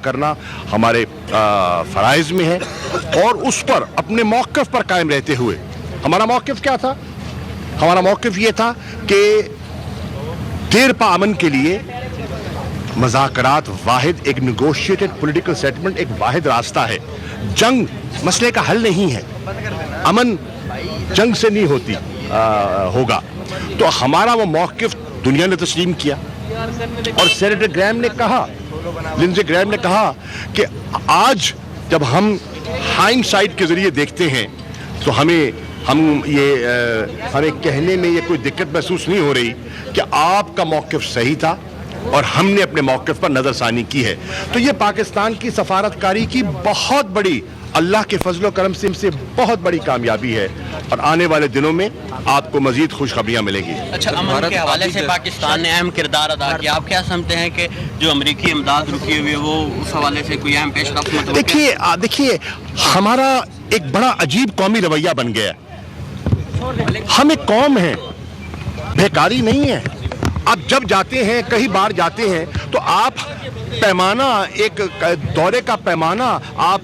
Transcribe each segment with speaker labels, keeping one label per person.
Speaker 1: करना हमारे फराइज में है और उस पर अपने मौक़िफ़ पर कायम रहते हुए हमारा मौक़िफ़ क्या था? हमारा मौक़िफ़ ये था कि देरपा अमन के लिए मज़ाकरात वाहिद एक नेगोशिएटेड पॉलिटिकल सेटलमेंट एक वाहिद रास्ता है। जंग मसले का हल नहीं है, अमन जंग से नहीं होती होगा। तो हमारा वो मौक़िफ़ दुनिया ने तस्लीम किया और सेनेटर ग्रैम ने कहा, लिंडसे ग्रैम ने कहा कि आज जब हम हाइंडसाइट के ज़रिए देखते हैं तो हमें कहने में ये कोई दिक्कत महसूस नहीं हो रही कि आपका मौक़िफ़ सही था और हमने अपने मौक़िफ़ पर नज़रसानी की है। तो ये पाकिस्तान की सफारतकारी की बहुत बड़ी, अल्लाह के फजल करम से इनसे बहुत बड़ी कामयाबी है और आने वाले दिनों में आपको मजीद खुशखबरियाँ मिलेंगी।
Speaker 2: अच्छा, अमन के हवाले से पाकिस्तान ने अहम किरदार अदा किया। आप क्या समझते हैं कि जो अमरीकी इमदाद रुकी हुई है वो उस हवाले से कोई अहम पेशरफ्त?
Speaker 1: देखिए हमारा एक बड़ा अजीब कौमी रवैया बन गया है। हम एक कौम हैं, बेकारी नहीं है। आप जब जाते हैं, कहीं बार जाते हैं तो आप पैमाना, एक दौरे का पैमाना, आप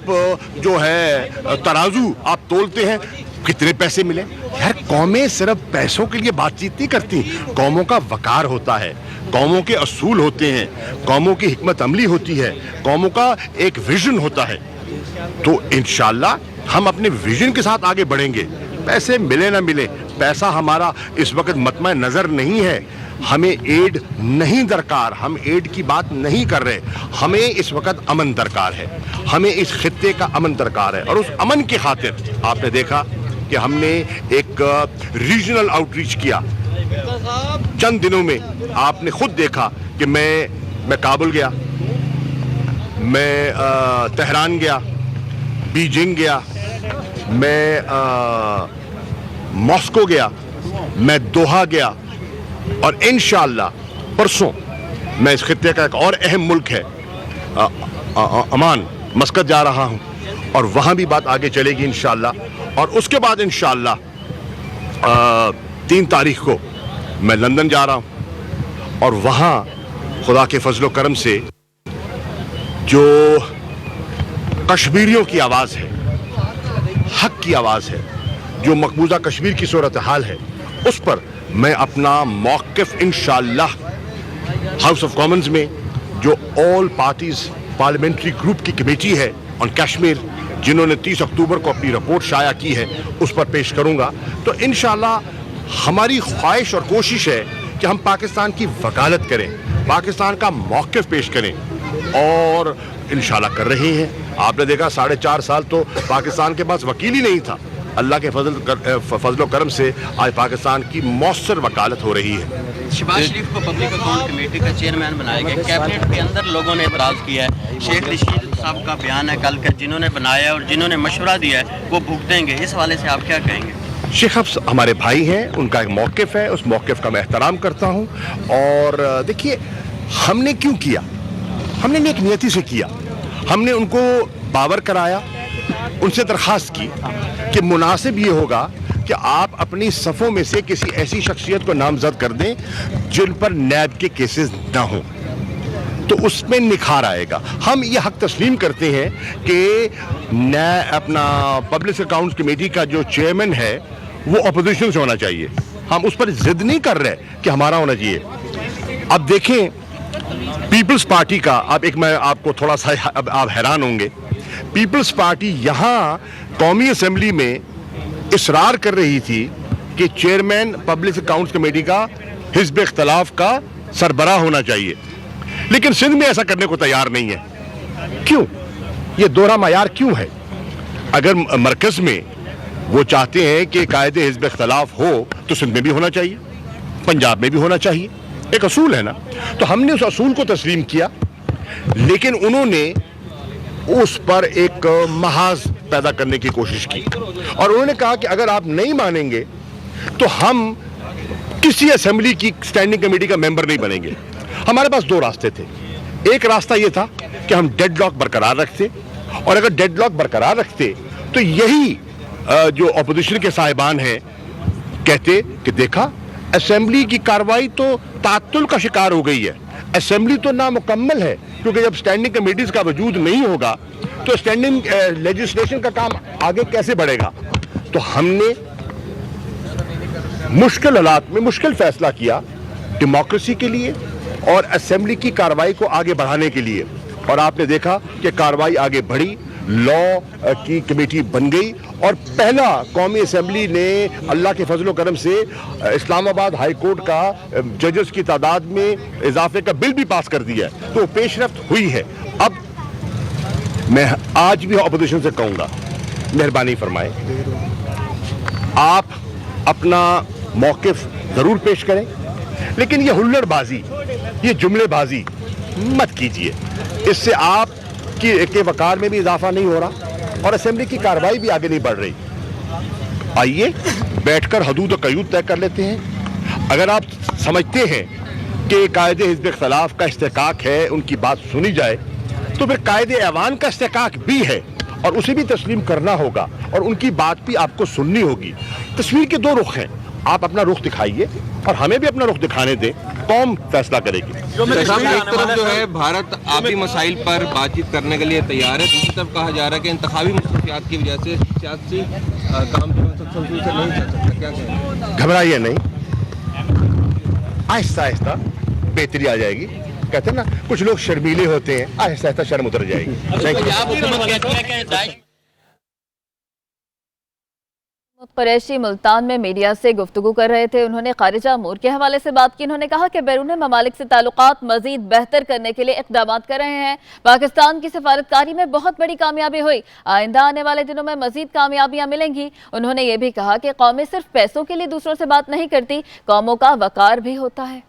Speaker 1: जो है तराजू आप तोलते हैं, कितने पैसे मिले। यार कौमें सिर्फ पैसों के लिए बातचीत नहीं करती, कौमों का वकार होता है, कौमों के असूल होते हैं, कौमों की हिकमत अमली होती है, कौमों का एक विजन होता है। तो इंशाअल्लाह हम अपने विजन के साथ आगे बढ़ेंगे। पैसे मिले ना मिले, पैसा हमारा इस वक्त मतमा नज़र नहीं है। हमें एड नहीं दरकार, हम एड की बात नहीं कर रहे। हमें इस वक्त अमन दरकार है, हमें इस खित्ते का अमन दरकार है और उस अमन की खातिर आपने देखा कि हमने एक रीजनल आउटरीच किया। चंद दिनों में आपने खुद देखा कि मैं काबुल गया, मैं तेहरान गया, बीजिंग गया, मैं मॉस्को गया, मैं दोहा गया और इंशाअल्लाह परसों मैं इस खित्ते का एक और अहम मुल्क है अमान, मस्कत जा रहा हूँ और वहाँ भी बात आगे चलेगी इंशाअल्लाह। और उसके बाद इंशाअल्लाह 3 तारीख को मैं लंदन जा रहा हूँ और वहाँ खुदा के फजलो करम से जो कश्मीरियों की आवाज़ है, हक की आवाज़ है, जो मकबूजा कश्मीर की सूरत हाल है, उस पर मैं अपना मौक़िफ़ इंशाअल्लाह हाउस ऑफ कॉमन्स में जो ऑल पार्टीज़ पार्लियामेंट्री ग्रुप की कमेटी है ऑन कश्मीर, जिन्होंने 30 अक्टूबर को अपनी रिपोर्ट शाया की है, उस पर पेश करूँगा। तो इंशाअल्लाह हमारी ख्वाहिश और कोशिश है कि हम पाकिस्तान की वकालत करें, पाकिस्तान का मौक़िफ़ पेश करें और इंशाअल्लाह कर रहे हैं। आपने देखा 4.5 साल तो पाकिस्तान के पास वकील ही नहीं था। अल्लाह के फजल करम से आज पाकिस्तान की मौसर वकालत हो रही है।
Speaker 2: शहबाज शरीफ को पब्लिक अकाउंट कमेटी का चेयरमैन बनाया गया। कैबिनेट के अंदर लोगों ने एतराज़ किया है। शेख रशीद साहब का बयान है कल का, जिन्होंने बनाया और जिन्होंने मशवरा दिया है वो भुगतेंगे। इस हवाले से आप क्या कहेंगे?
Speaker 1: शेख हमारे भाई हैं, उनका एक मौक़िफ़ है, उस मौक़िफ़ का मैं एहतराम करता हूँ। और देखिए हमने क्यों किया, हमने एक नियति से किया। हमने उनको बावर कराया, उनसे दरख्वास्त की कि मुनासिब ये होगा कि आप अपनी सफ़ों में से किसी ऐसी शख्सियत को नामज़द कर दें जिन पर नैब के केसेस ना हों, तो उसमें निखार आएगा। हम ये हक तस्लीम करते हैं कि अपना पब्लिक अकाउंट्स कमेटी का जो चेयरमैन है वो अपोजिशन से होना चाहिए। हम उस पर जिद नहीं कर रहे कि हमारा होना चाहिए। अब देखें पीपल्स पार्टी का, मैं आपको थोड़ा सा आप हैरान होंगे, पीपल्स पार्टी यहाँ कौमी असम्बली में इसरार कर रही थी कि चेयरमैन पब्लिक अकाउंट्स कमेटी का हिज़्ब इख्तिलाफ का सरबराह होना चाहिए, लेकिन सिंध में ऐसा करने को तैयार नहीं है। क्यों? ये दोहरा मायार क्यों है? अगर मरकज़ में वो चाहते हैं कि कायदे हिज़्ब इख्तिलाफ हो तो सिंध में भी होना चाहिए, पंजाब में भी होना चाहिए, एक असूल है ना। तो हमने उस असूल को तस्लीम किया, लेकिन उन्होंने उस पर एक महाज पैदा करने की कोशिश की और उन्होंने कहा कि अगर आप नहीं मानेंगे तो हम किसी असेंबली की स्टैंडिंग कमेटी का मेंबर नहीं बनेंगे। हमारे पास 2 रास्ते थे। एक रास्ता ये था कि हम डेडलॉक बरकरार रखते, और अगर डेडलॉक बरकरार रखते तो यही जो अपोजिशन के साहिबान हैं कहते कि देखा असेंबली की कार्रवाई तो तात्तुल का शिकार हो गई है, असेंबली तो नामुकम्मल है, क्योंकि जब स्टैंडिंग कमेटीज का वजूद नहीं होगा तो स्टैंडिंग लेजिस्लेशन का काम आगे कैसे बढ़ेगा। तो हमने मुश्किल हालात में मुश्किल फैसला किया डेमोक्रेसी के लिए और असेंबली की कार्रवाई को आगे बढ़ाने के लिए, और आपने देखा कि कार्रवाई आगे बढ़ी, लॉ की कमेटी बन गई और पहला कौमी असेंबली ने अल्लाह के फजल करम से इस्लामाबाद हाई कोर्ट का जजेस की तादाद में इजाफे का बिल भी पास कर दिया है। तो पेशरफ्त हुई है। अब मैं आज भी अपोजिशन से कहूँगा, मेहरबानी फरमाएं, आप अपना मौक़िफ़ ज़रूर पेश करें, लेकिन ये हुल्लड़बाजी, ये जुमलेबाजी मत कीजिए। इससे आप के वकार में भी इजाफा नहीं हो रहा और असेंबली की कार्रवाई भी आगे नहीं बढ़ रही। आइए बैठकर हदूद और कयूद तय कर लेते हैं। अगर आप समझते हैं कि कायदे हिज़्ब इख्तिलाफ का इस्तेकाक है, उनकी बात सुनी जाए, तो फिर कायदे ऐवान का इस्तेकाक भी है और उसे भी तस्लीम करना होगा और उनकी बात भी आपको सुननी होगी। तस्वीर के दो रुख हैं, आप अपना रुख दिखाइए और हमें भी अपना रुख दिखाने दें, कौम फैसला करेगी।
Speaker 3: एक तरफ जो है भारत आबी मसाइल पर बातचीत करने के लिए तैयार है, दूसरी तरफ कहा जा रहा है कि इंतखाबी मसरूफियात की वजह से सियासी काम जो नहीं चल सकता, क्या कहें?
Speaker 1: घबराइए नहीं, आहिस्ता आहिस्ता बेहतरी आ जाएगी। कहते हैं ना, कुछ लोग शर्मीले होते हैं, आहिस्ता आहिस्ता शर्म उतर जाएगी।
Speaker 4: कुरैशी मुल्तान में मीडिया से गुफ्तगू कर रहे थे। उन्होंने खारिजा अमूर के हवाले से बात की। उन्होंने कहा कि बैरून ममालिक से ताल्लुकात मजीद बेहतर करने के लिए इक़दाम कर रहे हैं। पाकिस्तान की सफारतकारी में बहुत बड़ी कामयाबी हुई, आइंदा आने वाले दिनों में मजीद कामयाबियां मिलेंगी। उन्होंने ये भी कहा कि कौमें सिर्फ पैसों के लिए दूसरों से बात नहीं करती, कौमों का वकार भी होता है।